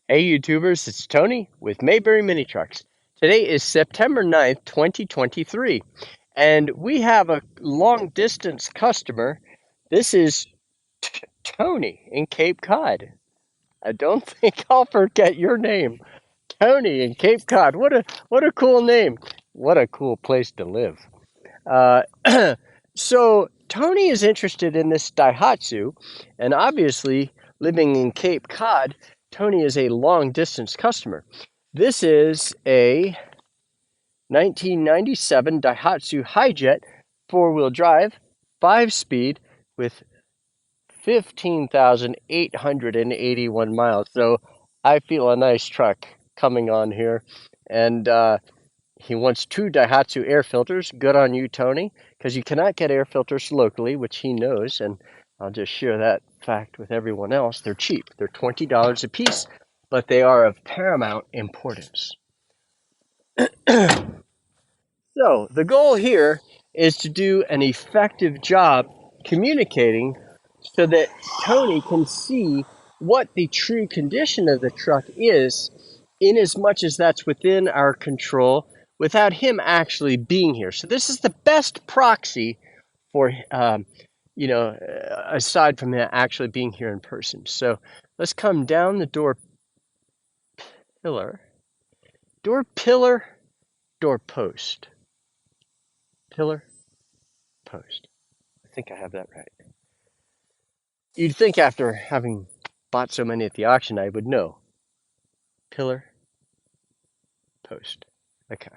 Hey YouTubers, it's Tony with Mayberry Mini Trucks. Today is September 9th, 2023, and we have a long distance customer. This is Tony in Cape Cod. I don't think I'll forget your name. Tony in Cape Cod. What a cool name. What a cool place to live. Uh, so Tony is interested in this Daihatsu, and obviously, living in Cape Cod, Tony is a long distance customer. This is a 1997 Daihatsu Hijet four-wheel drive, 5-speed with 15,881 miles. So I feel a nice truck coming on here, and he wants 2 Daihatsu air filters. Good on you, Tony, because you cannot get air filters locally, which he knows, and I'll just share that fact with everyone else. They're cheap. They're $20 a piece, but they are of paramount importance. So the goal here is to do an effective job communicating so that Tony can see what the true condition of the truck is, in as much as that's within our control without him actually being here. So this is the best proxy for, aside from him actually being here in person. So let's come down the pillar, door pillar, door post, pillar, post. I think I have that right. You'd think after having bought so many at the auction I would know. Pillar, post. Okay.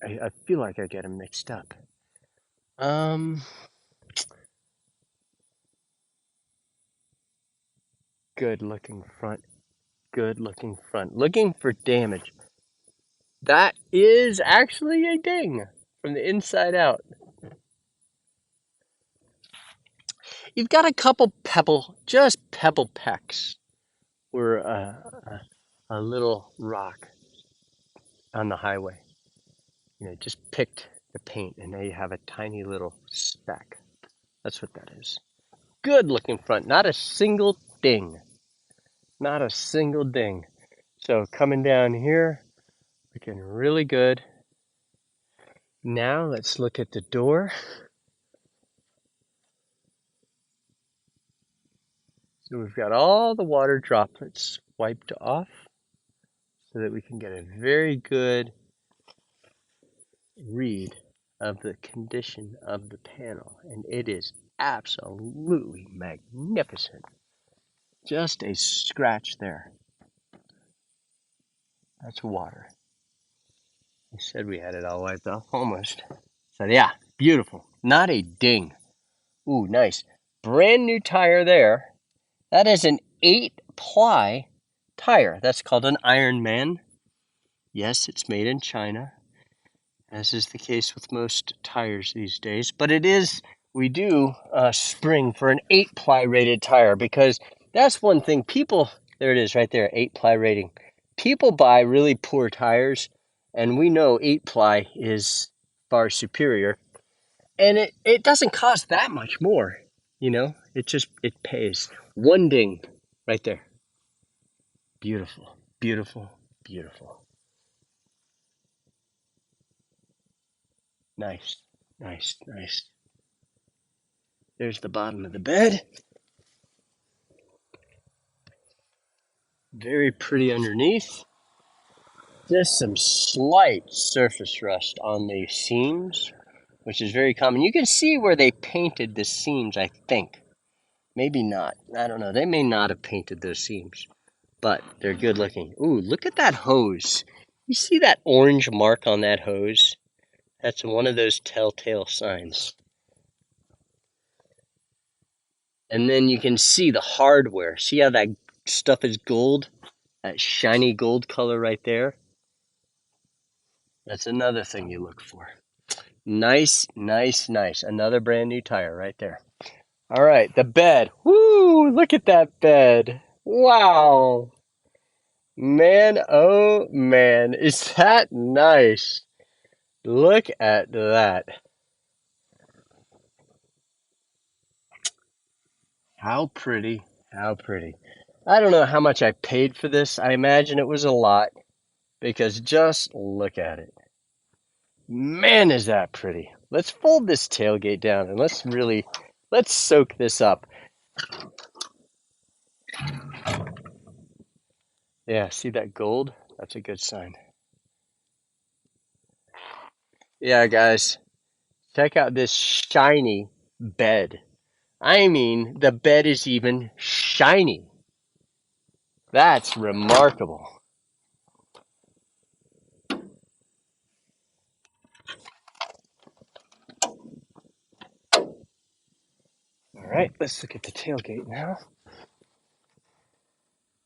I feel like I get them mixed up. Um, Good looking front. Good looking front. Looking for damage. That is actually a ding from the inside out. You've got a couple just pebble pecks, or a little rock on the highway. Just picked the paint, and now you have a tiny little speck. That's what that is. Good looking front. Not a single ding. Not a single ding. So coming down here, looking really good. Now let's look at the door. So we've got all the water droplets wiped off so that we can get a very good read of the condition of the panel. And it is absolutely magnificent. Just a scratch there. That's water. I said we had it all wiped off, almost. So yeah, beautiful. Not a ding. Ooh, nice. Brand new tire there. That is an 8-ply tire. That's called an Ironman. Yes, it's made in China, as is the case with most tires these days. But we do spring for an 8-ply rated tire, because that's one thing people, there it is right there, 8-ply rating. People buy really poor tires, and we know 8-ply is far superior. And it doesn't cost that much more, it pays. One ding right there. Beautiful, beautiful, beautiful. Nice, nice, nice. There's the bottom of the bed. Very pretty underneath. Just some slight surface rust on the seams, which is very common. You can see where they painted the seams, I think. Maybe not. I don't know. They may not have painted those seams, but they're good looking. Ooh, look at that hose. You see that orange mark on that hose? That's one of those telltale signs. And then you can see the hardware. See how that stuff is gold? That shiny gold color right there? That's another thing you look for. Nice, nice, nice. Another brand new tire right there. All right, the bed. Woo, look at that bed. Wow. Man, oh man, is that nice? Look at that. How pretty, how pretty. I don't know how much I paid for this. I imagine it was a lot because just look at it. Man, is that pretty. Let's fold this tailgate down and let's soak this up. Yeah, see that gold? That's a good sign. Yeah, guys, check out this shiny bed. I mean, the bed is even shiny. That's remarkable. All right, let's look at the tailgate now.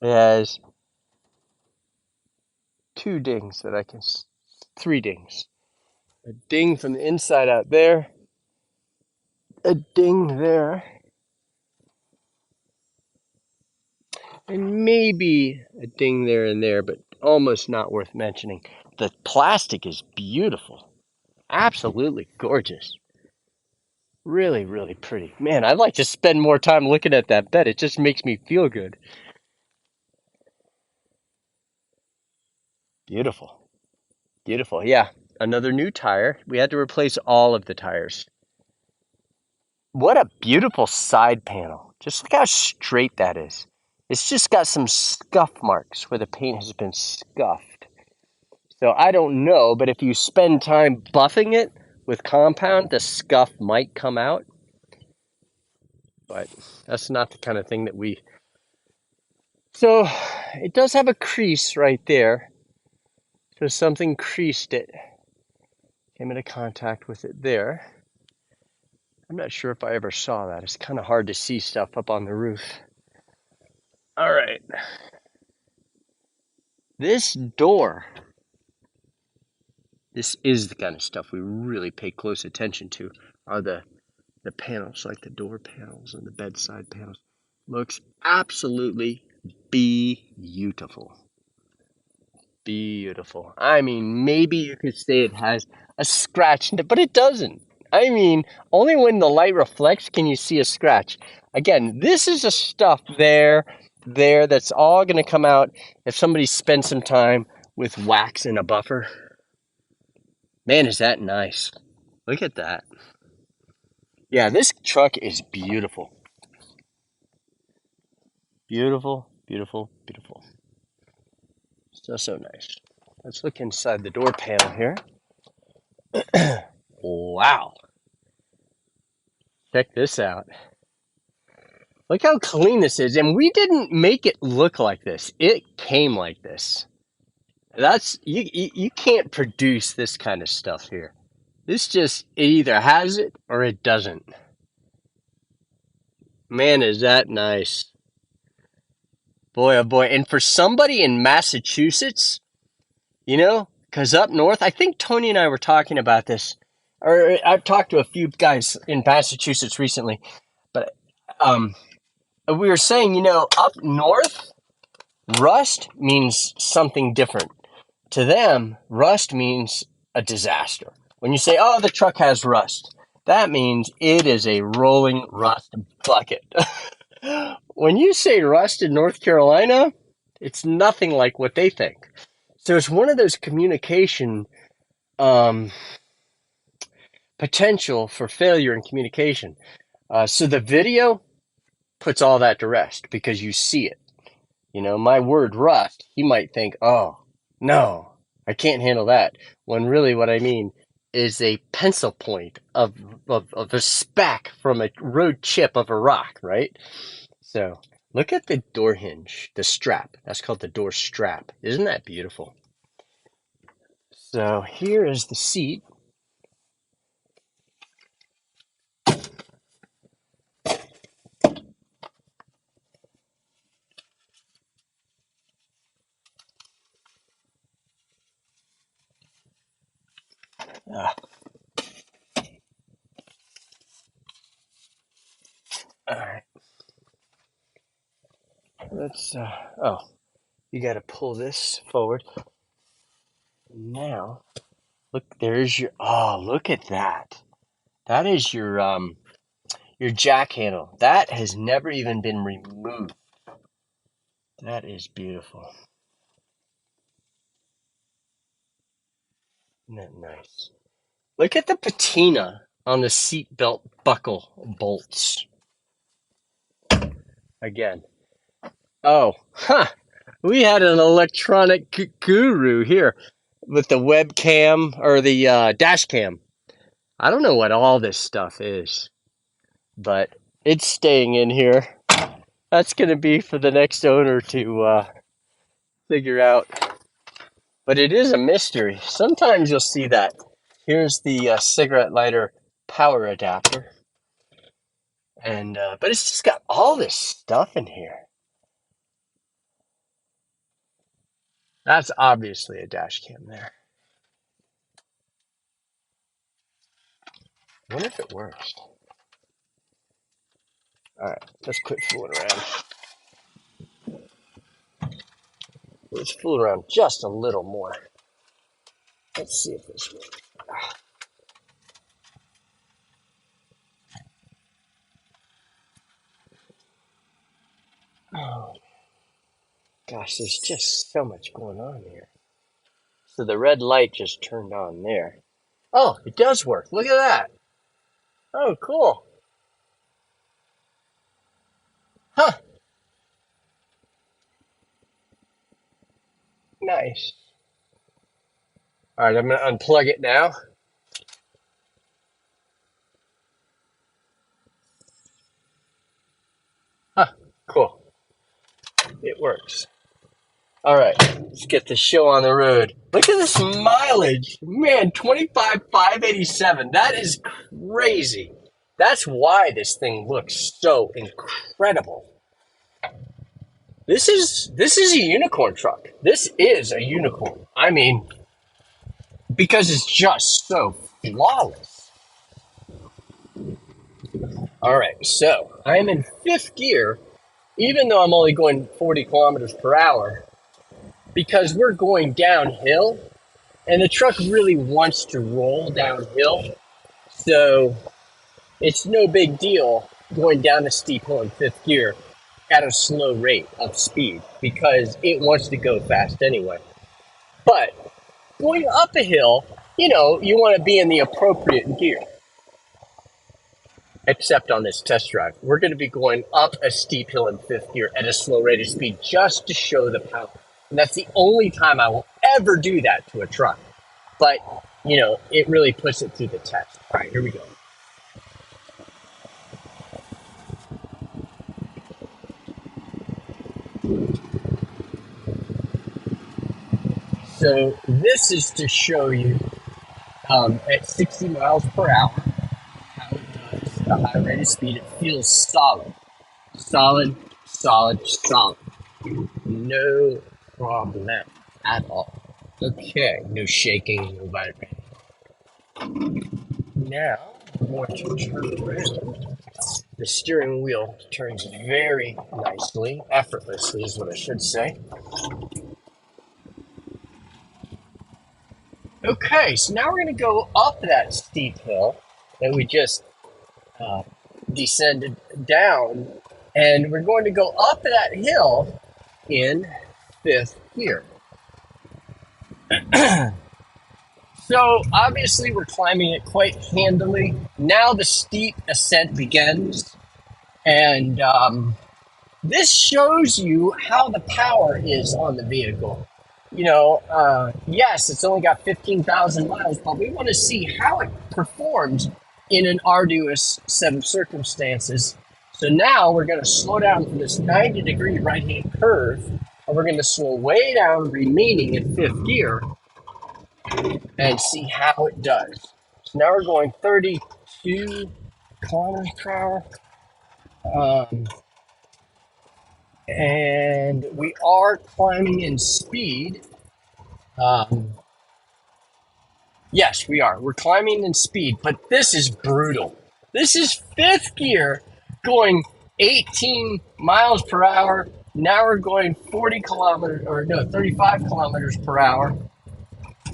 It has two dings that I can, three dings. A ding from the inside out there, a ding there, and maybe a ding there and there, but almost not worth mentioning. The plastic is beautiful. Absolutely gorgeous. Really, really pretty. Man, I'd like to spend more time looking at that bed. It just makes me feel good. Beautiful. Beautiful. Yeah. Another new tire. We had to replace all of the tires. What a beautiful side panel. Just look how straight that is. It's just got some scuff marks where the paint has been scuffed. So I don't know, but if you spend time buffing it with compound, the scuff might come out. But that's not the kind of thing that we... So it does have a crease right there. So something creased it. Came into contact with it there. I'm not sure if I ever saw that. It's kind of hard to see stuff up on the roof. All right. This door, this is the kind of stuff we really pay close attention to, are the panels, like the door panels and the bedside panels. Looks absolutely beautiful. Beautiful. I mean, maybe you could say it has a scratch in it, but it doesn't. I mean, only when the light reflects can you see a scratch. Again, this is a stuff there that's all going to come out if somebody spends some time with wax and a buffer. Man, is that nice. Look at that. Yeah, this truck is beautiful. Beautiful, beautiful, beautiful. So nice. Let's look inside the door panel here. Wow. Check this out. Look how clean this is. And we didn't make it look like this. It came like this. That's you can't produce this kind of stuff here. This just it either has it or it doesn't. Man, is that nice. Boy, oh boy. And for somebody in Massachusetts, because up north, I think Tony and I were talking about this, or I've talked to a few guys in Massachusetts recently, but we were saying, up north, rust means something different. To them, rust means a disaster. When you say, oh, the truck has rust, that means it is a rolling rust bucket. When you say rust in North Carolina, it's nothing like what they think. So it's one of those communication um, potential for failure in communication. So the video puts all that to rest because you see it. My word rust, he might think, oh, no, I can't handle that. When really what I mean is a pencil point of a speck from a road chip of a rock, right? So look at the door hinge, the strap. That's called the door strap. Isn't that beautiful? So here is the seat. Ah, all right. Let's, oh, you got to pull this forward. Now, look, there's look at that. That is your jack handle. That has never even been removed. That is beautiful. Isn't that nice? Look at the patina on the seatbelt buckle bolts. Again. Oh, huh. We had an electronic guru here with the webcam or the dash cam. I don't know what all this stuff is, but it's staying in here. That's going to be for the next owner to figure out. But it is a mystery. Sometimes you'll see that. Here's the cigarette lighter power adapter. And but it's just got all this stuff in here. That's obviously a dash cam there. I wonder if it works. All right, let's quit fooling around. Let's fool around just a little more. Let's see if this works. Oh, gosh, there's just so much going on here. So the red light just turned on there. Oh, it does work. Look at that. Oh, cool. Huh. Nice. All right, I'm going to unplug it now. Huh. Cool. It works. All right, let's get the show on the road. Look at this mileage. Man, 25,587. That is crazy. That's why this thing looks so incredible. This is a unicorn truck. This is a unicorn. I mean, because it's just so flawless. All right, so I am in fifth gear, even though I'm only going 40 kilometers per hour, because we're going downhill, and the truck really wants to roll downhill. So it's no big deal going down a steep hill in fifth gear at a slow rate of speed because it wants to go fast anyway. But going up a hill, you want to be in the appropriate gear. Except on this test drive. We're going to be going up a steep hill in fifth gear at a slow rate of speed just to show the power. And that's the only time I will ever do that to a truck. But, it really puts it through the test. All right, here we go. So this is to show you at 60 miles per hour how it does the high rate of speed. It feels solid. Solid, solid, solid. No problem at all. Okay, no shaking, no vibrating. Now we're going to turn around. The steering wheel turns very nicely, effortlessly is what I should say. Okay, so now we're going to go up that steep hill that we just descended down, and we're going to go up that hill in fifth gear. So obviously we're climbing it quite handily. Now the steep ascent begins, and this shows you how the power is on the vehicle. Yes, it's only got 15,000 miles, but we want to see how it performs in an arduous set of circumstances. So now we're going to slow down from this 90-degree right-hand curve, and we're going to slow way down, remaining in fifth gear, and see how it does. So now we're going 32 kilometers per hour. And we are climbing in speed. Yes, we are. We're climbing in speed, but this is brutal. This is fifth gear going 18 miles per hour. Now we're going 35 kilometers per hour.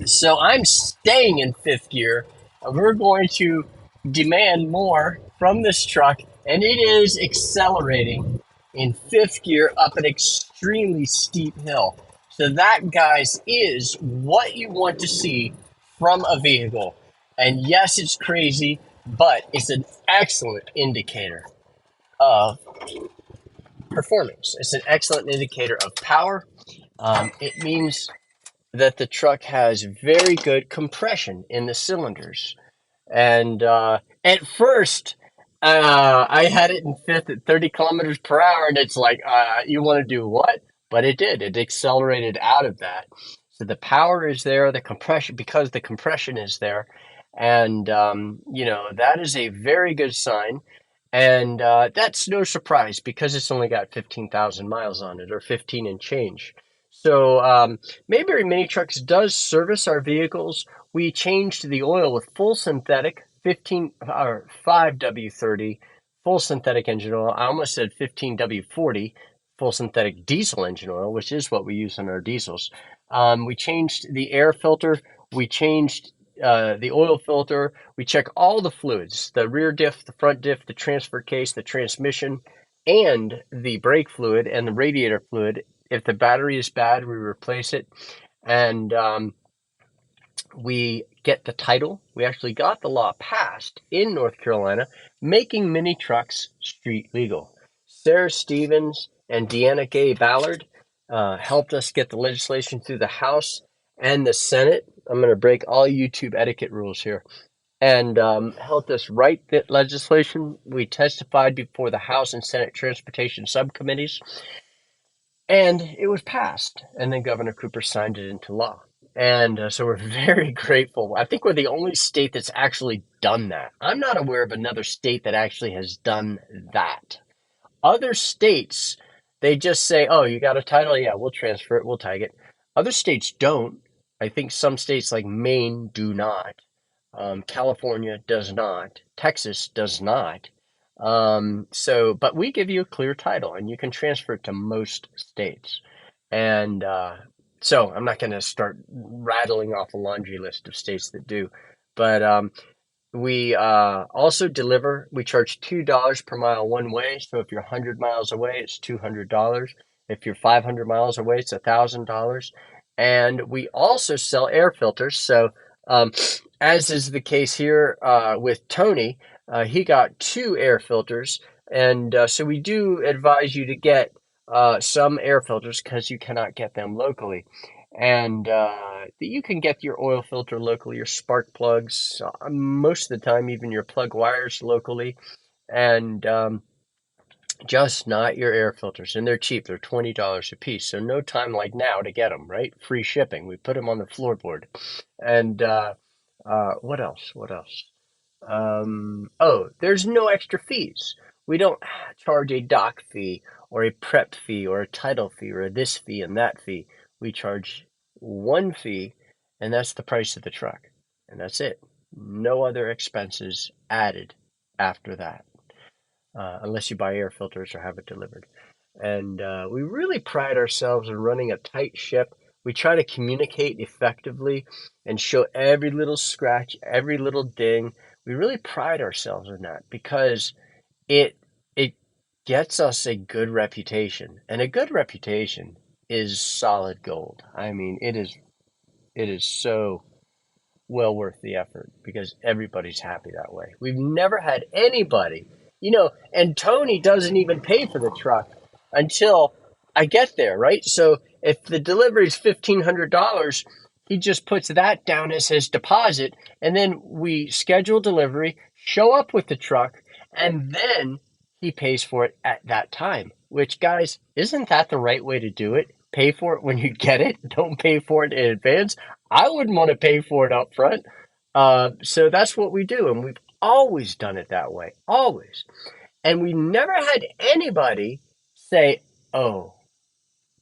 So I'm staying in fifth gear, and we're going to demand more from this truck, and it is accelerating in fifth gear up an extremely steep hill. So that, guys, is what you want to see from a vehicle. And yes, it's crazy, but it's an excellent indicator of performance. It's an excellent indicator of power. It means that the truck has very good compression in the cylinders. And at first, I had it in fifth at 30 kilometers per hour, and it's like, you want to do what? But it did. It accelerated out of that. So the power is there, the compression, because the compression is there. And, that is a very good sign. And that's no surprise because it's only got 15,000 miles on it, or 15 and change. So Mayberry Mini Trucks does service our vehicles. We changed the oil with full synthetic 15 or 5W30 full synthetic engine oil. I almost said 15W40 full synthetic diesel engine oil, which is what we use on our diesels. We changed the air filter. We changed the oil filter. We check all the fluids, the rear diff, the front diff, the transfer case, the transmission, and the brake fluid and the radiator fluid. If the battery is bad, we replace it. And we get the title. We actually got the law passed in North Carolina, making mini trucks street legal. Sarah Stevens and Deanna Gay Ballard helped us get the legislation through the House and the Senate. I'm going to break all YouTube etiquette rules here. And helped us write that legislation. We testified before the House and Senate Transportation Subcommittees. And it was passed. And then Governor Cooper signed it into law. And so we're very grateful. I think we're the only state that's actually done that. I'm not aware of another state that actually has done that. Other states, they just say, oh, you got a title? Yeah, we'll transfer it. We'll tag it. Other states don't. I think some states like Maine do not. California does not. Texas does not. But we give you a clear title and you can transfer it to most states. And so I'm not going to start rattling off a laundry list of states that do. But we also deliver. We charge $2 per mile one way. So if you're 100 miles away, it's $200. If you're 500 miles away, it's $1,000. And we also sell air filters. So as is the case here with Tony, he got 2 air filters. And so we do advise you to get some air filters because you cannot get them locally. And you can get your oil filter locally, your spark plugs, most of the time, even your plug wires locally, and just not your air filters. And they're cheap, they're $20 a piece. So, no time like now to get them, right? Free shipping. We put them on the floorboard. And what else? What else? There's no extra fees. We don't charge a dock fee or a prep fee or a title fee or a this fee and that fee. We charge one fee, and that's the price of the truck. And that's it. No other expenses added after that, unless you buy air filters or have it delivered. And we really pride ourselves in running a tight ship. We try to communicate effectively and show every little scratch, every little ding. We really pride ourselves in that because it gets us a good reputation, and a good reputation is solid gold. I mean, it is so well worth the effort because everybody's happy that way. We've never had anybody, and Tony doesn't even pay for the truck until I get there, right? So if the delivery is $1,500, he just puts that down as his deposit, and then we schedule delivery, show up with the truck, and then he pays for it at that time. Which, guys, isn't that the right way to do it? Pay for it when you get it. Don't pay for it in advance. I wouldn't want to pay for it up front. So that's what we do, and we've always done it that way, always. And we never had anybody say, "Oh,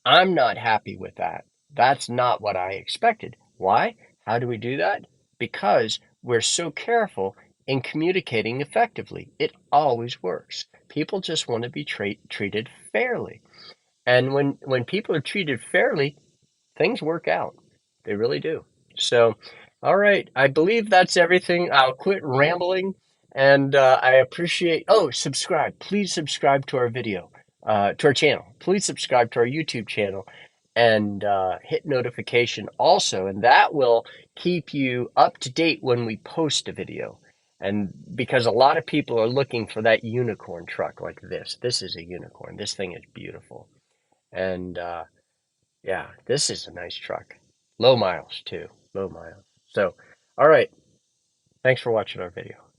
I'm not happy with that. That's not what I expected." Why? How do we do that? Because we're so careful in communicating effectively. It always works. People just want to be treated fairly. And when people are treated fairly, things work out. They really do. So, all right. I believe that's everything. I'll quit rambling. And I appreciate. Oh, subscribe. Please subscribe to our video. to our channel. Please subscribe to our YouTube channel and hit notification also, and that will keep you up to date when we post a video. And because a lot of people are looking for that unicorn truck like this. This is a unicorn. This thing is beautiful. And yeah, this is a nice truck. Low miles too. Low miles. So, all right. Thanks for watching our video.